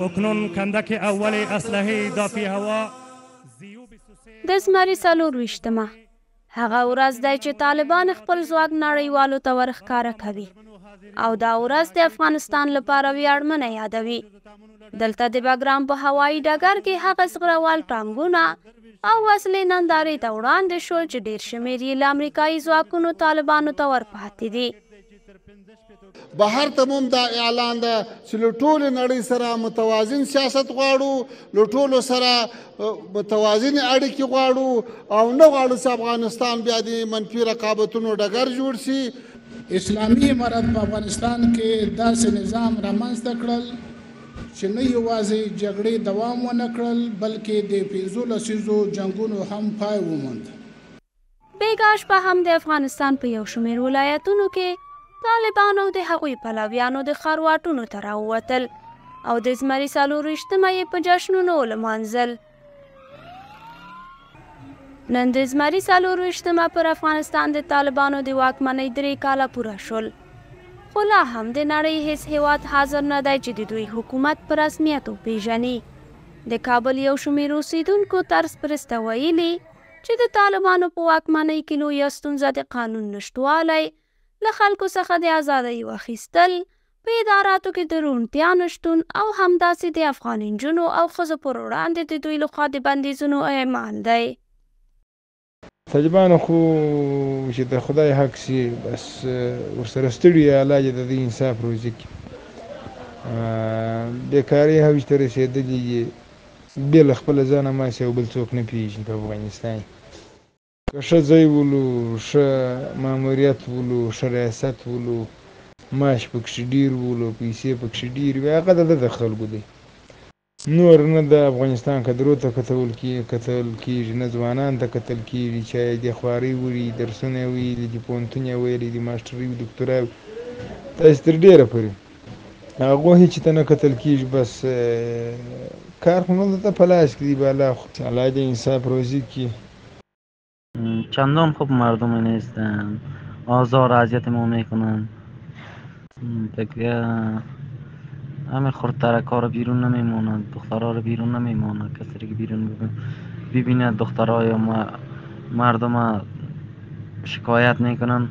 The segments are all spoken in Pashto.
اکنون کندک اول اسلحه دافع هوا د زمري 24مه هغه ورځ دی چې طالبان خپل ځواک نړیوالو ته ورښکاره کوي او دا ورځ د افغانستان لپاره ویاړمنه یادوي. دلته د بګرام په هوایي ډګر کې هغه زغروال ټانګونه او وسلې نندارې ته وړاندې شول چې ډېر شمېر یې له امریکایي ځواکونو طالبانو ته ورپاتې دي. بهر ته هم دا اعلان ده چې له ټولې نړۍ سره متوازن سیاست غواړو، له ټولو سره متوازن اړیکې غواړو او نه غواړو چې افغانستان بیا د منفي رقابتونو ډګر جوړ شي. اسلامي امارت په افغانستان کې داسې نظام رامنځته کړل چې نه یوازې جګړې دوام ونه کړل بلکې د 15 لسیزو جنګونو هم پای وموند. بیګا شپه هم د افغانستان په یو شمېر ولایتونو کې طالبانو د هغوی پلویانو د ښارواټونو ته راووتل او د زمري 24مه یې په جشنونو ولمانځل. نن د زمري 24مه پر افغانستان د طالبانو د واکمنۍ 3 کاله پوره شول، خو لا هم د نړۍ هیڅ هیواد حاضر نه دی چې د دوی حکومت په رسمیت وپېژني. د کابل یو شمېر اوسیدونکو طرز پرسته ویلي چې د طالبانو په واکمنۍ کې لویه ستونزه د قانون نشتوالی، له خلکو څخه د ازادۍ واخیستل، په اداراتو کې د روڼتیا نشتون او همداسې د افغان نجونو او ښځو پر وړاندې د دوی لخوا د بندیزونو اعمال دی. طالبانو خو چې د خدای حق سي بس ورسره ستړي علاج د دې انصاف روزي کې بیکاري هوج ته رسېدلي بې له خپله ځانه ماسې او بل څوک نه پېژني په افغانستان. که ښه ځای ولو، ښه ماموریت ولو، ښه ریاست ولو، معاش پکښې ډېر ولو، پیسې پکښې ډېرې وي، هغه د خلکو دی. نور نه د افغانستان کدرو ته کتل کېږي، نه ځوانانو ته کتل کېږي چې د خوارۍ وړي، درسونه یې ویلي دي، پوهنتون یې ویلی دي، ماسټري وي، ډکتورا وي، داسې تر ډېره پورې هغو هېڅ ته نه کتل کېږي. بس کار خو نه دلته په لاس کې دی، بالا خو الله د انصاف روزی کړي. چندان خوب مردم نیستن، آزار اذیت ما میکنن، دیگه همه خردترک ها رو بیرون نمیمونن، دخترها رو بیرون نمیمونن. کسی که بیرون ببینه دخترها یا مردم شکایت میکنن،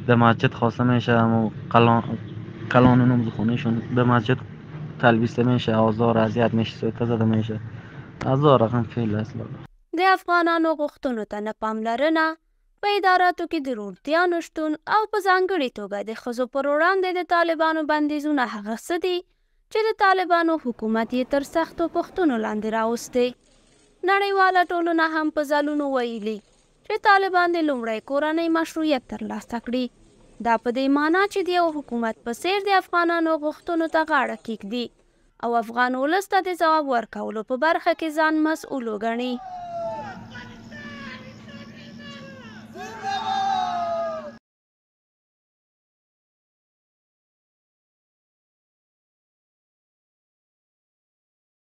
به مسجد خواسته میشه و قلان نمازخونهشون به مسجد تلبیسه میشه، آزار اذیت میشه، سویته زده میشه، هزار رقم فعل اصلا. د افغانانو غوښتنو ته نه پاملرنه، په اداراتو کې د روڼتیا نشتون او په ځانګړې توګه د ښځو پر وړاندې د طالبانو بندیزونه هغه څه دي چې د طالبانو حکومت یې تر سختو پوښتنو لاندې راوستی. نړیواله ټولنه هم په ځلونو ویلي چې طالبان د لومړۍ کورنۍ مشروعیت ترلاسه کړي. دا په دې معنا چې د یو حکومت په څېر د افغانانو غوښتنو ته غاړه کیږدي او افغان ولس ته د ځواب ورکولو په برخه کې ځان مسؤل وګڼي.